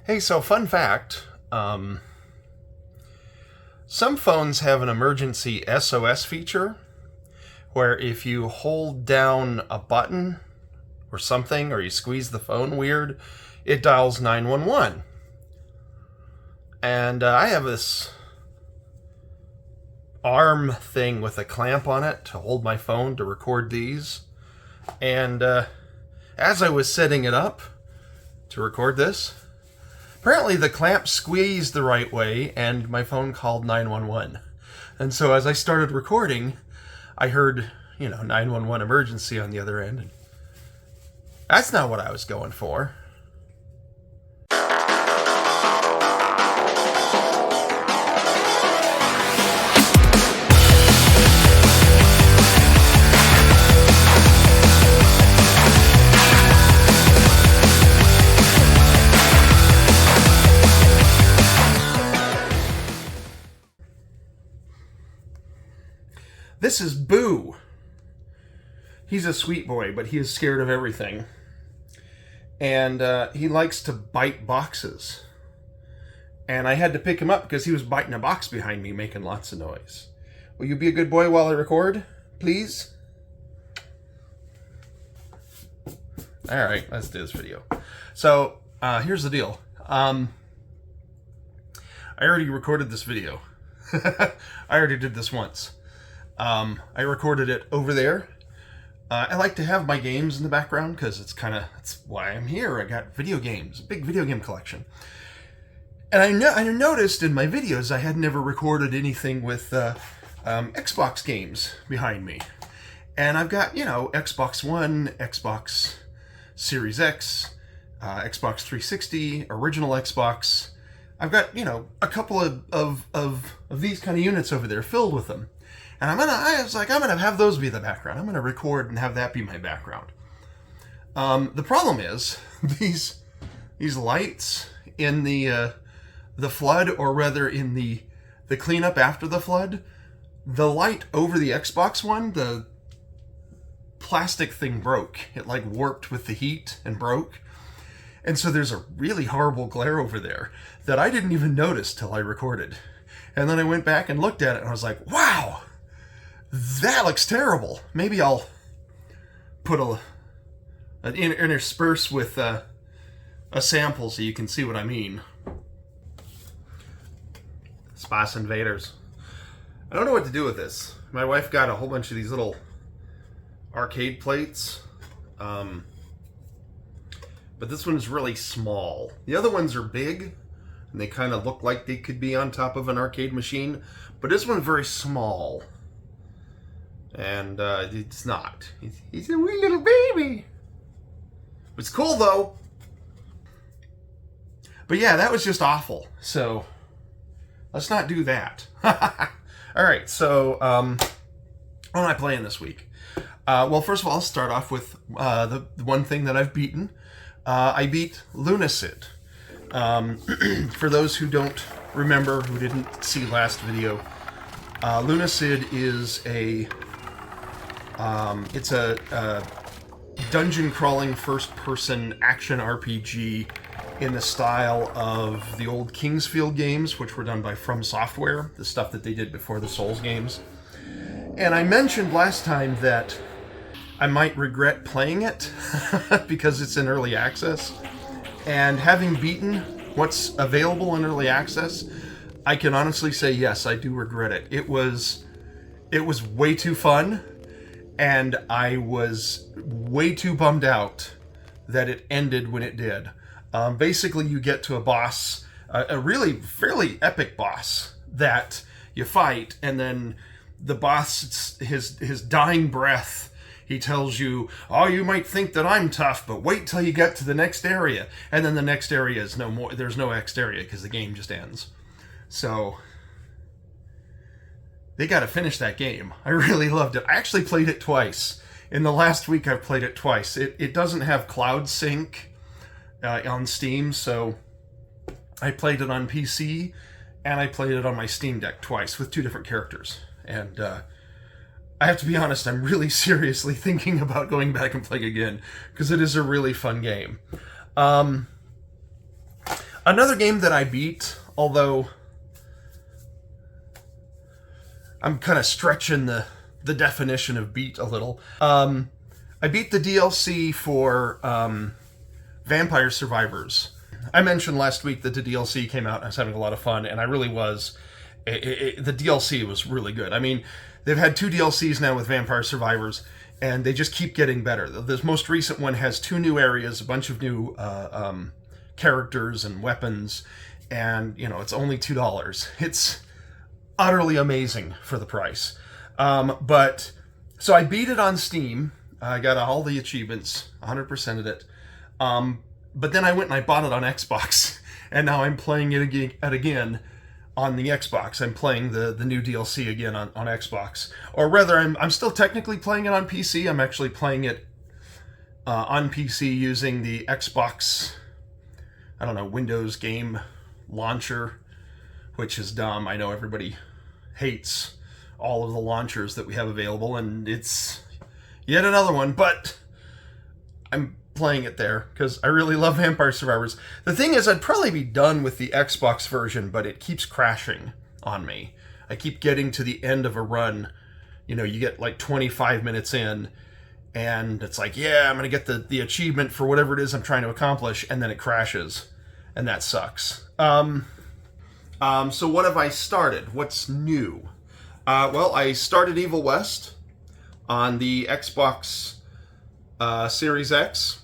Hey, so fun fact, some phones have an emergency SOS feature where if you hold down a button or something, or you squeeze the phone weird, it dials 911. And I have this arm thing with a clamp on it to hold my phone to record these. And as I was setting it up to record this, apparently the clamp squeezed the right way and my phone called 911. And so as I started recording, I heard, 911 emergency on the other end. That's not what I was going for. This is Boo. He's a sweet boy, but he is scared of everything. And he likes to bite boxes. And I had to pick him up because he was biting a box behind me, making lots of noise. Will you be a good boy while I record, please? Alright, let's do this video. So, here's the deal. I already recorded this video. I already did this once. I recorded it over there. I like to have my games in the background because that's why I'm here. I got video games, a big video game collection. And I noticed in my videos I had never recorded anything with Xbox games behind me. And I've got, Xbox One, Xbox Series X, Xbox 360, original Xbox. I've got, a couple of these kind of units over there filled with them. And I'm gonna have those be the background. I'm gonna record and have that be my background. The problem is these lights in the flood, or rather in the cleanup after the flood, the light over the Xbox One, the plastic thing broke. It warped with the heat and broke. And so there's a really horrible glare over there that I didn't even notice till I recorded. And then I went back and looked at it and I was like, wow! That looks terrible. Maybe I'll put intersperse with a sample so you can see what I mean. Space Invaders. I don't know what to do with this. My wife got a whole bunch of these little arcade plates. But this one's really small. The other ones are big, and they kind of look like they could be on top of an arcade machine. But this one's very small. And it's not. He's a wee little baby. It's cool, though. But yeah, that was just awful. So, let's not do that. Alright, so, what am I playing this week? Well, first of all, I'll start off with the one thing that I've beaten. I beat Lunacid. For those who don't remember, who didn't see last video, Lunacid is it's a dungeon crawling first-person action RPG in the style of the old Kingsfield games, which were done by From Software, the stuff that they did before the Souls games. And I mentioned last time that I might regret playing it because it's in early access. And having beaten what's available in early access, I can honestly say yes, I do regret it. It was way too fun. And I was way too bummed out that it ended when it did. Basically, you get to a boss, a really fairly epic boss that you fight, and then the boss, his dying breath, he tells you, oh, you might think that I'm tough, but wait till you get to the next area. And then the next area is no more. There's no next area because the game just ends. So they got to finish that game. I really loved it. I actually played it twice. In the last week, I've played it twice. It doesn't have cloud sync on Steam, so I played it on PC, and I played it on my Steam Deck twice with two different characters. And I have to be honest, I'm really seriously thinking about going back and playing again, because it is a really fun game. Another game that I beat, although I'm kind of stretching the definition of beat a little. I beat the DLC for Vampire Survivors. I mentioned last week that the DLC came out and I was having a lot of fun, and I really was. The DLC was really good. I mean, they've had 2 DLCs now with Vampire Survivors, and they just keep getting better. This most recent one has 2 new areas, a bunch of new characters and weapons, and, you know, it's only $2. It's utterly amazing for the price. But, so I beat it on Steam. I got all the achievements, 100%ed it. But then I went and I bought it on Xbox, and now I'm playing it again on the Xbox. I'm playing the new DLC again on Xbox. Or rather, I'm still technically playing it on PC. I'm actually playing it on PC using the Xbox, I don't know, Windows Game Launcher, which is dumb. I know everybody hates all of the launchers that we have available, and it's yet another one, but I'm playing it there because I really love Vampire Survivors. The thing is, I'd probably be done with the Xbox version, but it keeps crashing on me. I keep getting to the end of a run. You know, you get like 25 minutes in, and it's like, yeah, I'm going to get the achievement for whatever it is I'm trying to accomplish, and then it crashes, and that sucks. So what have I started? What's new? Well, I started Evil West on the Xbox Series X.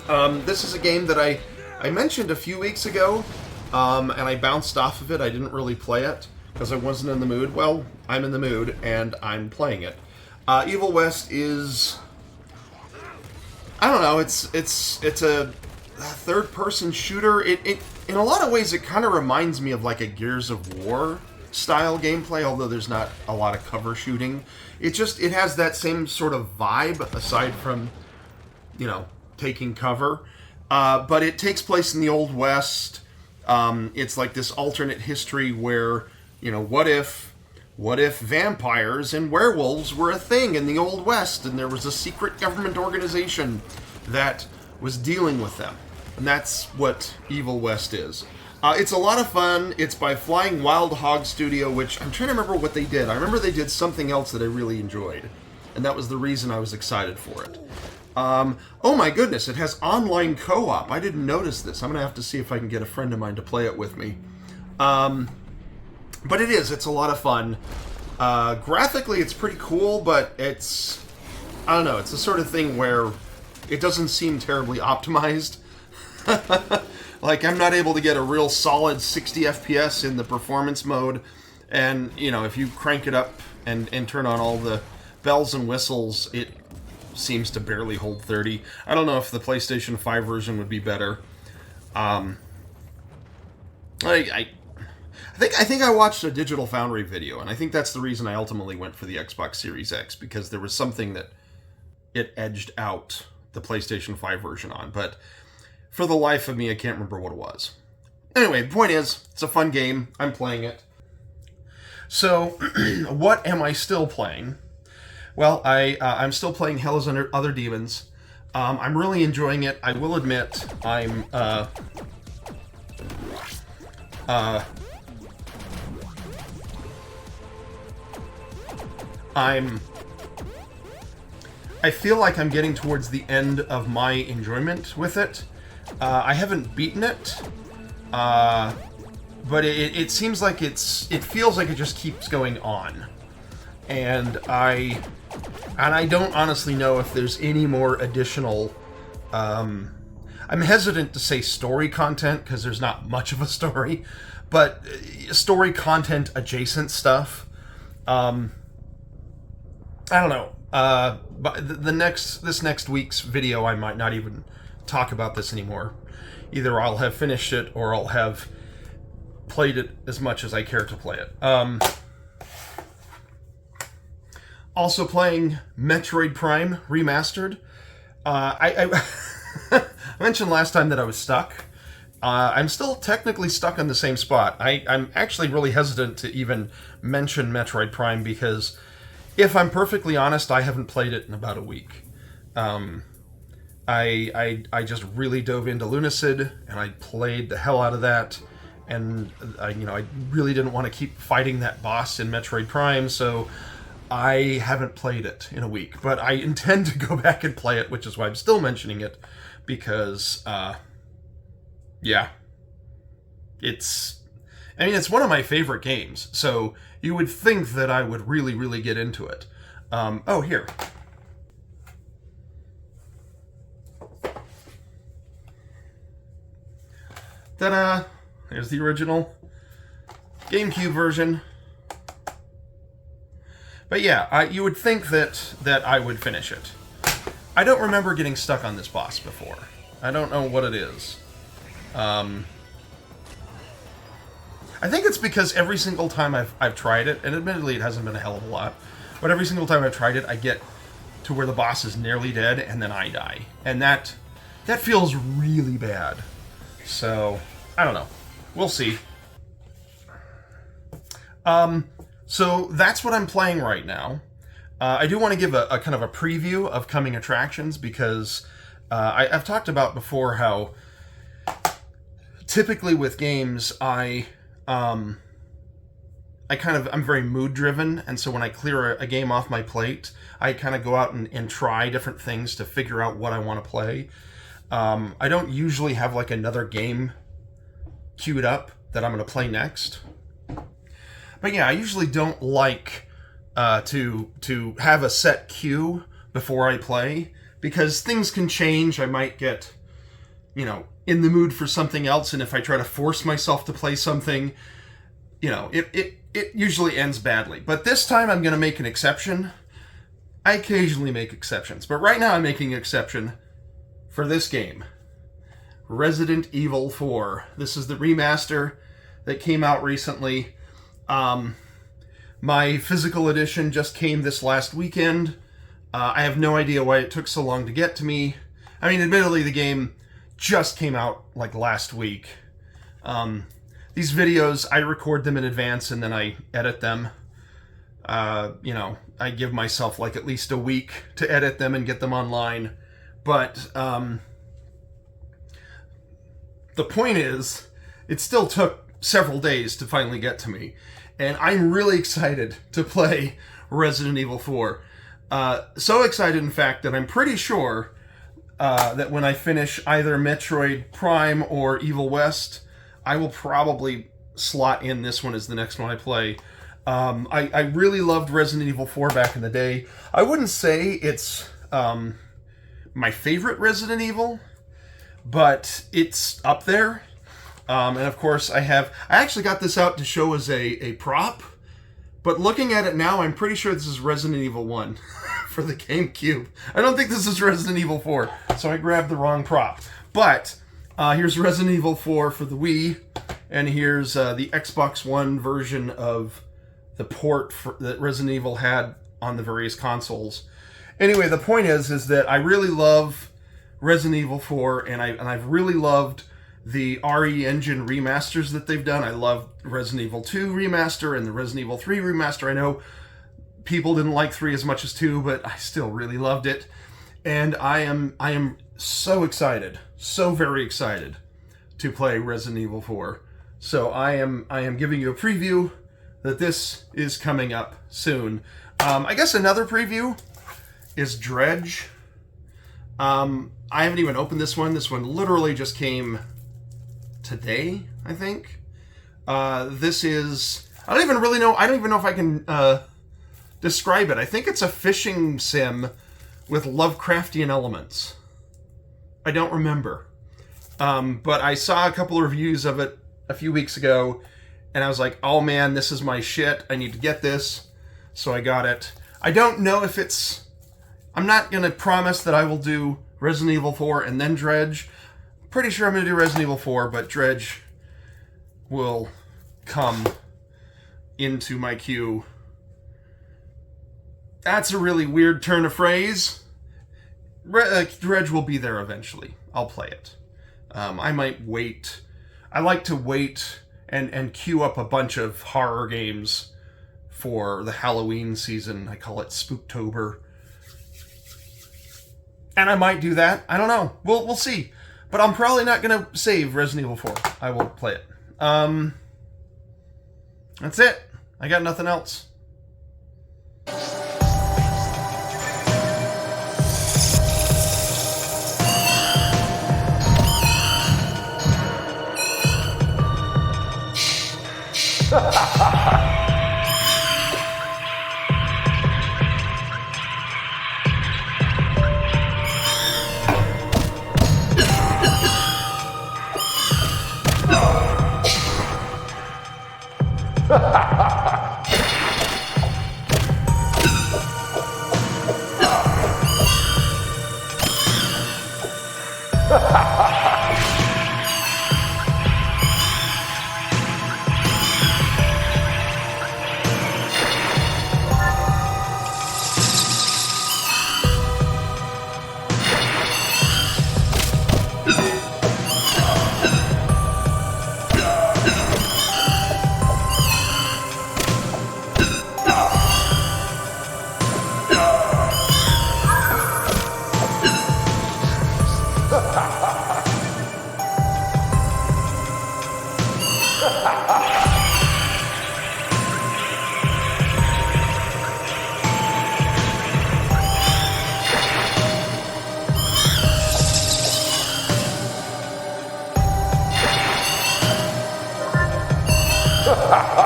This is a game that I mentioned a few weeks ago, and I bounced off of it. I didn't really play it because I wasn't in the mood. Well, I'm in the mood, and I'm playing it. Evil West is, I don't know, it's a third-person shooter. It in a lot of ways, it kind of reminds me of like a Gears of War style gameplay, although there's not a lot of cover shooting. It has that same sort of vibe, aside from, you know, taking cover. But it takes place in the Old West. It's like this alternate history where, you know, what if vampires and werewolves were a thing in the Old West, and there was a secret government organization that was dealing with them. And that's what Evil West is. It's a lot of fun. It's by Flying Wild Hog Studio, which I'm trying to remember what they did. I remember they did something else that I really enjoyed, and that was the reason I was excited for it. Oh my goodness, it has online co-op. I didn't notice this. I'm going to have to see if I can get a friend of mine to play it with me. But it's a lot of fun. Graphically, it's pretty cool, but it's, I don't know, it's the sort of thing where it doesn't seem terribly optimized. Like, I'm not able to get a real solid 60 FPS in the performance mode, and, you know, if you crank it up and turn on all the bells and whistles, it seems to barely hold 30. I don't know if the PlayStation 5 version would be better. I think I watched a Digital Foundry video, and I think that's the reason I ultimately went for the Xbox Series X, because there was something that it edged out the PlayStation 5 version on, but for the life of me, I can't remember what it was. Anyway, the point is, it's a fun game. I'm playing it. So, what am I still playing? Well, I'm still playing Hell is Under Other Demons. I'm really enjoying it. I will admit, I feel like I'm getting towards the end of my enjoyment with it. I haven't beaten it, but it seems like it feels like it just keeps going on, and I don't honestly know if there's any more additional. I'm hesitant to say story content because there's not much of a story, but story content adjacent stuff. I don't know. But this next week's video, I might not even talk about this anymore. Either I'll have finished it or I'll have played it as much as I care to play it. Also playing Metroid Prime Remastered. I mentioned last time that I was stuck. I'm still technically stuck on the same spot. I'm actually really hesitant to even mention Metroid Prime because, if I'm perfectly honest, I haven't played it in about a week. I just really dove into Lunacid, and I played the hell out of that. And I really didn't want to keep fighting that boss in Metroid Prime, so I haven't played it in a week. But I intend to go back and play it, which is why I'm still mentioning it, because yeah, it's one of my favorite games. So you would think that I would really, really get into it. Oh, here. Ta-da! There's the original GameCube version. But yeah, you would think that I would finish it. I don't remember getting stuck on this boss before. I don't know what it is. I think it's because every single time I've tried it, and admittedly it hasn't been a hell of a lot, but every single time I've tried it, I get to where the boss is nearly dead, and then I die. And that feels really bad. So, I don't know. We'll see. So that's what I'm playing right now. I do want to give a kind of a preview of coming attractions, because I've talked about before how typically with games I'm very mood driven, and so when I clear a game off my plate, I kind of go out and try different things to figure out what I want to play. I don't usually have like another game queued up that I'm going to play next. But yeah, I usually don't like to have a set queue before I play, because things can change. I might get, in the mood for something else, and if I try to force myself to play something, it usually ends badly. But this time I'm going to make an exception. I occasionally make exceptions, but right now I'm making an exception for this game. Resident Evil 4. This is the remaster that came out recently. My physical edition just came this last weekend. I have no idea why it took so long to get to me. I mean, admittedly, the game just came out like last week. These videos, I record them in advance and then I edit them. I give myself like at least a week to edit them and get them online. But the point is, it still took several days to finally get to me. And I'm really excited to play Resident Evil 4. So excited, in fact, that I'm pretty sure that when I finish either Metroid Prime or Evil West, I will probably slot in this one as the next one I play. I really loved Resident Evil 4 back in the day. I wouldn't say it's my favorite Resident Evil, but it's up there. And of course, I actually got this out to show as a prop, but looking at it now, I'm pretty sure this is Resident Evil 1 for the GameCube. I don't think this is Resident Evil 4, so I grabbed the wrong prop. But here's Resident Evil 4 for the Wii, and here's the Xbox One version of the port that Resident Evil had on the various consoles. Anyway, the point is that I really love Resident Evil 4, and I've really loved the RE Engine remasters that they've done. I love Resident Evil 2 remaster and the Resident Evil 3 remaster. I know people didn't like 3 as much as 2, but I still really loved it. And I am so excited, so very excited to play Resident Evil 4. So I am giving you a preview that this is coming up soon. I guess another preview is Dredge. I haven't even opened this one. This one literally just came today, I think. This is... I don't even know if I can describe it. I think it's a fishing sim with Lovecraftian elements. I don't remember. But I saw a couple of reviews of it a few weeks ago, and I was like, oh man, this is my shit. I need to get this. So I got it. I don't know if it's... I'm not going to promise that I will do Resident Evil 4 and then Dredge. Pretty sure I'm going to do Resident Evil 4, but Dredge will come into my queue. That's a really weird turn of phrase. Dredge will be there eventually. I'll play it. I might wait. I like to wait and queue up a bunch of horror games for the Halloween season. I call it Spooktober. And I might do that. I don't know. We'll see. But I'm probably not going to save Resident Evil 4. I will play it. That's it. I got nothing else. Ha ha!